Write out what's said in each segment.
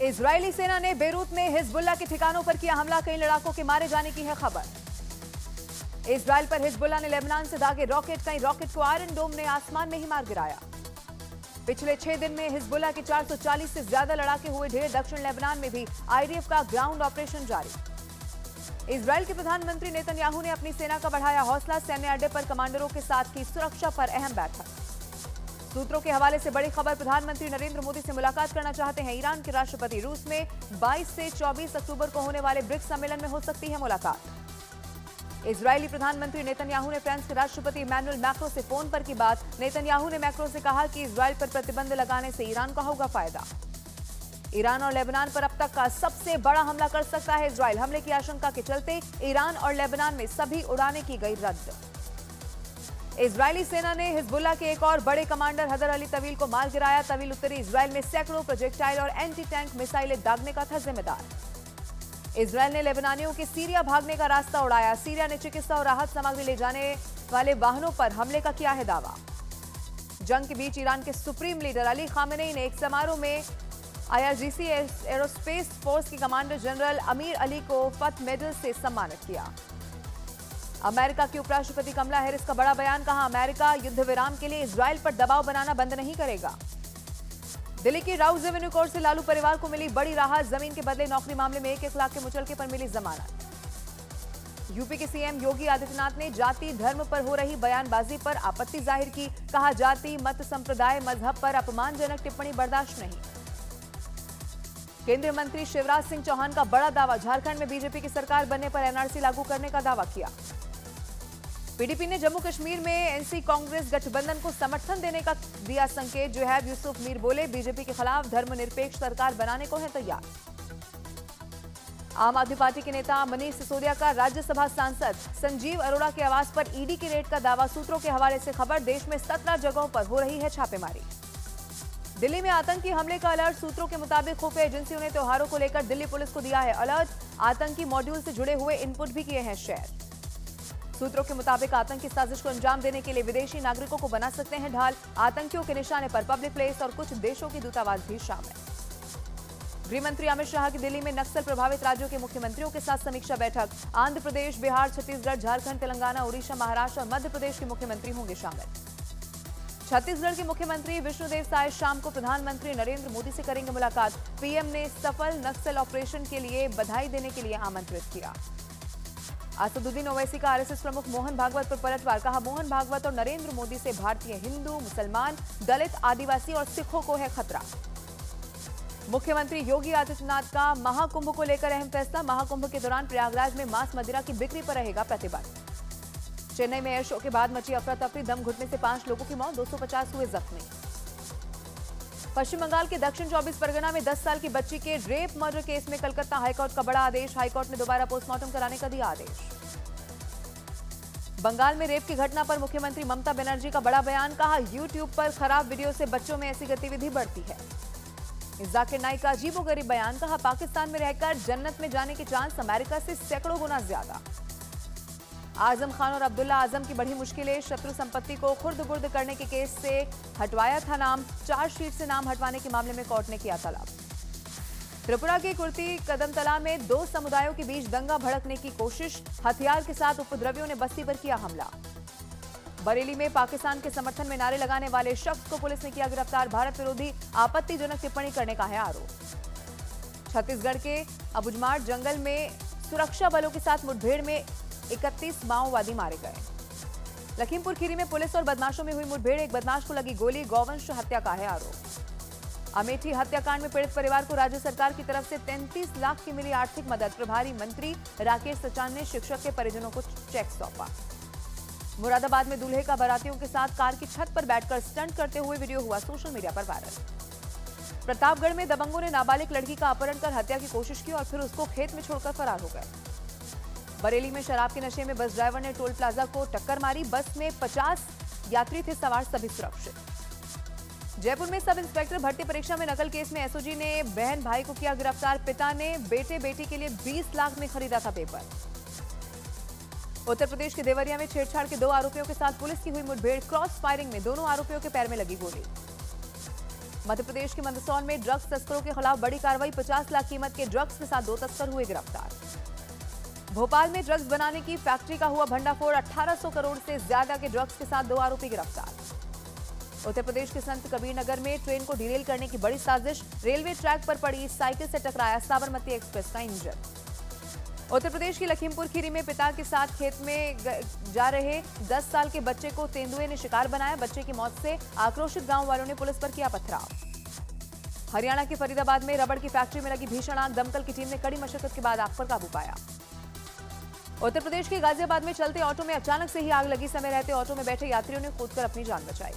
Israeli सेना ने Beirut में हिजबुल्लाह के ठिकानों पर किया हमला, कई लड़ाकों के मारे जाने की है खबर। इजरायल पर हिजबुल्लाह ने लेबनान से दागे रॉकेट, कई रॉकेट को आयरन डोम ने आसमान में ही मार गिराया। पिछले 6 दिन में हिजबुल्लाह के 440 से ज्यादा लड़ाके हुए ढेर। दक्षिण लेबनान में भी आईडीएफ का ग्राउंड ऑपरेशन जारी। इजरायल के प्रधानमंत्री नेतन्याहू ने अपनी सेना का बढ़ाया हौसला, सैन्य अड्डे पर कमांडरों के साथ की सुरक्षा पर अहम बैठक। सूत्रों के हवाले से बड़ी खबर, प्रधानमंत्री नरेंद्र मोदी से मुलाकात करना चाहते हैं ईरान के राष्ट्रपति। रूस में 22 से 24 अक्टूबर को होने वाले ब्रिक्स सम्मेलन में हो सकती है मुलाकात। इजरायली प्रधानमंत्री नेतन्याहू ने फ्रांस के राष्ट्रपति इमैनुअल मैक्रों से फोन पर की बात। नेतन्याहू ने मैक्रों से कहा कि इजरायल पर प्रतिबंध लगाने से ईरान को होगा फायदा। ईरान और लेबनान पर अब तक का सबसे बड़ा हमला कर सकता है इजरायल। हमले की आशंका के चलते ईरान और लेबनान में सभी उड़ानें की गई रद्द। इजरायली सेना ने हिजबुल्लाह के एक और बड़े कमांडर हैदर अली तवील को मार गिराया। तवील उत्तरी इजरायल में सैकड़ों प्रोजेक्टाइल और एंटी टैंक मिसाइलें दागने का था जिम्मेदार। इजरायल ने लेबनानियों के सीरिया भागने का रास्ता उड़ाया। सीरिया ने चिकित्सा और राहत सामग्री ले जाने वाले वाहनों पर हमले का किया है दावा। जंग के बीच ईरान के सुप्रीम लीडर अली खामेनेई ने एक समारोह में IRGC एरोस्पेस फोर्स के कमांडर जनरल अमीर अली को फतेह मेडल से सम्मानित किया। अमेरिका की उपराष्ट्रपति कमला हैरिस का बड़ा बयान, कहा अमेरिका युद्ध विराम के लिए इजरायल पर दबाव बनाना बंद नहीं करेगा। दिल्ली की राउज एवेन्यू कोर्ट से लालू परिवार को मिली बड़ी राहत, जमीन के बदले नौकरी मामले में 1-1 लाख के मुचलके पर मिली जमानत। यूपी के सीएम योगी आदित्यनाथ ने जाति धर्म पर हो रही बयानबाजी पर आपत्ति जाहिर की, कहा जाति मत संप्रदाय मजहब पर अपमानजनक टिप्पणी बर्दाश्त नहीं। केंद्रीय मंत्री शिवराज सिंह चौहान का बड़ा दावा, झारखंड में बीजेपी की सरकार बनने पर एनआरसी लागू करने का दावा किया। पीडीपी ने जम्मू कश्मीर में एनसी कांग्रेस गठबंधन को समर्थन देने का दिया संकेत। जोहैब यूसुफ मीर बोले, बीजेपी के खिलाफ धर्मनिरपेक्ष सरकार बनाने को है तैयार। आम आदमी पार्टी के नेता मनीष सिसोदिया का राज्यसभा सांसद संजीव अरोड़ा के आवास पर ईडी की रेड का दावा। सूत्रों के हवाले से खबर, देश में 17 जगहों पर हो रही है छापेमारी। दिल्ली में आतंकी हमले का अलर्ट, सूत्रों के मुताबिक खुफिया एजेंसियों ने त्योहारों को लेकर दिल्ली पुलिस को दिया है अलर्ट। आतंकी मॉड्यूल से जुड़े हुए इनपुट भी किए हैं शेयर। सूत्रों के मुताबिक आतंकी साजिश को अंजाम देने के लिए विदेशी नागरिकों को बना सकते हैं ढाल। आतंकियों के निशाने पर पब्लिक प्लेस और कुछ देशों की दूतावास भी शामिल। गृह मंत्री अमित शाह की दिल्ली में नक्सल प्रभावित राज्यों के मुख्यमंत्रियों के साथ समीक्षा बैठक। आंध्र प्रदेश, बिहार, छत्तीसगढ़, झारखंड, तेलंगाना, उड़ीसा, महाराष्ट्र और मध्य प्रदेश के मुख्यमंत्री होंगे शामिल। छत्तीसगढ़ के मुख्यमंत्री विष्णुदेव साय शाम को प्रधानमंत्री नरेंद्र मोदी से करेंगे मुलाकात। पीएम ने सफल नक्सल ऑपरेशन के लिए बधाई देने के लिए आमंत्रित किया। असदुद्दीन ओवैसी का आरएसएस प्रमुख मोहन भागवत पर पलटवार, कहा मोहन भागवत और नरेंद्र मोदी से भारतीय हिंदू, मुसलमान, दलित, आदिवासी और सिखों को है खतरा। मुख्यमंत्री योगी आदित्यनाथ का महाकुंभ को लेकर अहम फैसला। महाकुंभ के दौरान प्रयागराज में मांस मदिरा की बिक्री पर रहेगा प्रतिबंध। चेन्नई में एयर शो के बाद मची अफरा तफरी, दम घुटने से 5 लोगों की मौत, 250 हुए जख्मी। पश्चिम बंगाल के दक्षिण 24 परगना में 10 साल की बच्ची के रेप मर्डर केस में कलकत्ता हाईकोर्ट का बड़ा आदेश। हाईकोर्ट ने दोबारा पोस्टमार्टम कराने का दिया आदेश। बंगाल में रेप की घटना पर मुख्यमंत्री ममता बनर्जी का बड़ा बयान, कहा यूट्यूब पर खराब वीडियो से बच्चों में ऐसी गतिविधि बढ़ती है। जाकिर नाइक का अजीबोगरीब बयान, कहा पाकिस्तान में रहकर जन्नत में जाने के चांस अमेरिका से सैकड़ों गुना ज्यादा। आजम खान और अब्दुल्ला आजम की बढ़ी मुश्किलें, शत्रु संपत्ति को खुर्द-बुर्द करने के केस से हटवाया था नाम। चार्जशीट से नाम हटवाने के मामले में कोर्ट ने किया तलब। त्रिपुरा के कुर्ती कदमतला में 2 समुदायों के बीच दंगा भड़कने की कोशिश, हथियार के साथ उपद्रवियों ने बस्ती पर किया हमला। बरेली में पाकिस्तान के समर्थन में नारे लगाने वाले शख्स को पुलिस ने किया गिरफ्तार। भारत विरोधी आपत्तिजनक टिप्पणी करने का है आरोप। छत्तीसगढ़ के अबुझमाड़ जंगल में सुरक्षा बलों के साथ मुठभेड़ में 31 माओवादी मारे गए। लखीमपुर खीरी में पुलिस और बदमाशों में हुई मुठभेड़, एक बदमाश को लगी गोली, गौवंश हत्या का है आरोप। अमेठी हत्याकांड में पीड़ित परिवार को राज्य सरकार की तरफ से 33 लाख की मिली आर्थिक मदद। प्रभारी मंत्री राकेश सचान ने शिक्षक के परिजनों को चेक सौंपा। मुरादाबाद में दूल्हे का बारातियों के साथ कार की छत पर बैठकर स्टंट करते हुए वीडियो हुआ सोशल मीडिया पर वायरल। प्रतापगढ़ में दबंगों ने नाबालिग लड़की का अपहरण कर हत्या की कोशिश की और फिर उसको खेत में छोड़कर फरार हो गए। बरेली में शराब के नशे में बस ड्राइवर ने टोल प्लाजा को टक्कर मारी। बस में 50 यात्री थे सवार, सभी सुरक्षित। जयपुर में सब इंस्पेक्टर भर्ती परीक्षा में नकल केस में एसओजी ने बहन भाई को किया गिरफ्तार। पिता ने बेटे बेटी के लिए 20 लाख में खरीदा था पेपर। उत्तर प्रदेश के देवरिया में छेड़छाड़ के 2 आरोपियों के साथ पुलिस की हुई मुठभेड़। क्रॉस फायरिंग में दोनों आरोपियों के पैर में लगी गोली। मध्य प्रदेश के मंदसौर में ड्रग्स तस्करों के खिलाफ बड़ी कार्रवाई। 50 लाख कीमत के ड्रग्स के साथ 2 तस्कर हुए गिरफ्तार। भोपाल में ड्रग्स बनाने की फैक्ट्री का हुआ भंडाफोड़। 1800 करोड़ से ज्यादा के ड्रग्स के साथ 2 आरोपी गिरफ्तार। उत्तर प्रदेश के संत कबीर नगर में ट्रेन को डिरेल करने की बड़ी साजिश। रेलवे ट्रैक पर पड़ी साइकिल से टकराया साबरमती एक्सप्रेस का इंजन। उत्तर प्रदेश की लखीमपुर खीरी में पिता के साथ खेत में जा रहे 10 साल के बच्चे को तेंदुए ने शिकार बनाया। बच्चे की मौत से आक्रोशित गांव वालों ने पुलिस पर किया पथराव। हरियाणा के फरीदाबाद में रबड़ की फैक्ट्री में लगी भीषण आग। दमकल की टीम ने कड़ी मशक्कत के बाद आग पर काबू पाया। उत्तर प्रदेश के गाजियाबाद में चलते ऑटो में अचानक से ही आग लगी। समय रहते ऑटो में बैठे यात्रियों ने कूदकर अपनी जान बचाई।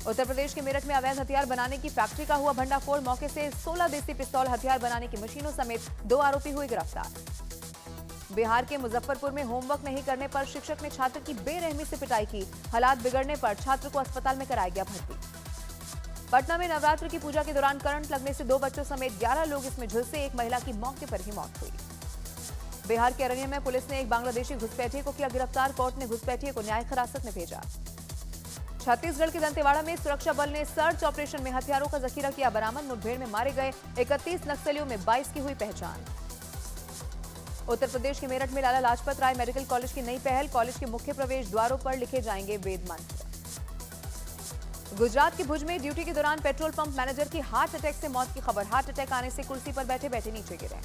उत्तर प्रदेश के मेरठ में अवैध हथियार बनाने की फैक्ट्री का हुआ भंडाफोड़। मौके से 16 देसी पिस्तौल, हथियार बनाने की मशीनों समेत 2 आरोपी हुए गिरफ्तार। बिहार के मुजफ्फरपुर में होमवर्क नहीं करने पर शिक्षक ने छात्र की बेरहमी से पिटाई की। हालात बिगड़ने पर छात्र को अस्पताल में कराया गया भर्ती। पटना में नवरात्र की पूजा के दौरान करंट लगने से 2 बच्चों समेत 11 लोग इसमें झुलसे। एक महिला की मौके पर ही मौत हुई। बिहार के अररिया में पुलिस ने एक बांग्लादेशी घुसपैठिए को किया गिरफ्तार। कोर्ट ने घुसपैठिए को न्यायिक हिरासत में भेजा। छत्तीसगढ़ के दंतेवाड़ा में सुरक्षा बल ने सर्च ऑपरेशन में हथियारों का जखीरा किया बरामद। मुठभेड़ में मारे गए 31 नक्सलियों में 22 की हुई पहचान। उत्तर प्रदेश के मेरठ में लाला लाजपत राय मेडिकल कॉलेज की नई पहल। कॉलेज के मुख्य प्रवेश द्वारों पर लिखे जाएंगे वेद मंत्र। गुजरात के भुज में ड्यूटी के दौरान पेट्रोल पंप मैनेजर की हार्ट अटैक से मौत की खबर। हार्ट अटैक आने से कुर्सी पर बैठे बैठे नीचे गिरे।